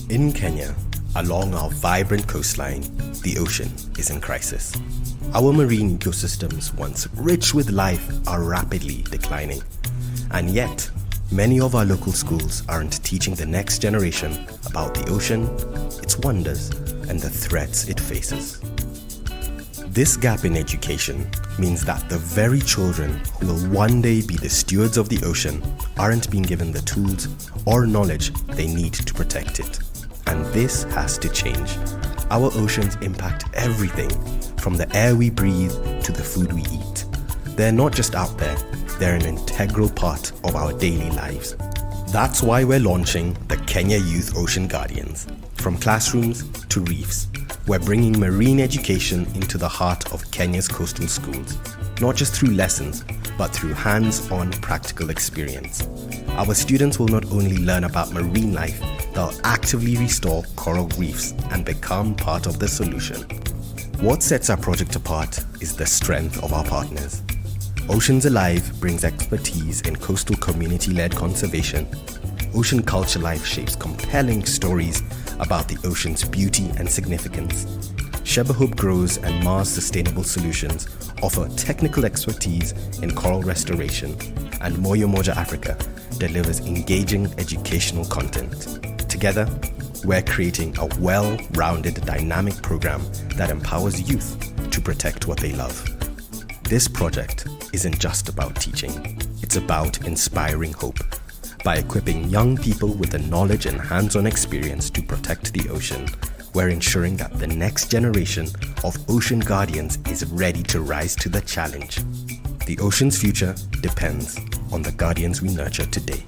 In Kenya, along our vibrant coastline, the ocean is in crisis. Our marine ecosystems, once rich with life, are rapidly declining. And yet, many of our local schools aren't teaching the next generation about the ocean, its wonders, and the threats it faces. This gap in education means that the very children who will one day be the stewards of the ocean aren't being given the tools or knowledge they need to protect it. And this has to change. Our oceans impact everything, from the air we breathe to the food we eat. They're not just out there, they're an integral part of our daily lives. That's why we're launching the Kenya Youth Ocean Guardians. From classrooms to reefs, we're bringing marine education into the heart of Kenya's coastal schools, not just through lessons, but through hands-on practical experience. Our students will not only learn about marine life, they'll actively restore coral reefs and become part of the solution. What sets our project apart is the strength of our partners. Oceans Alive brings expertise in coastal community-led conservation. Ocean Culture Life shapes compelling stories about the ocean's beauty and significance. Sheba Hope Grows and Mars Sustainable Solutions offer technical expertise in coral restoration, and Moyo Moja Africa delivers engaging educational content. Together, we're creating a well-rounded, dynamic program that empowers youth to protect what they love. This project isn't just about teaching, it's about inspiring hope. By equipping young people with the knowledge and hands-on experience to protect the ocean, we're ensuring that the next generation of ocean guardians is ready to rise to the challenge. The ocean's future depends on the guardians we nurture today.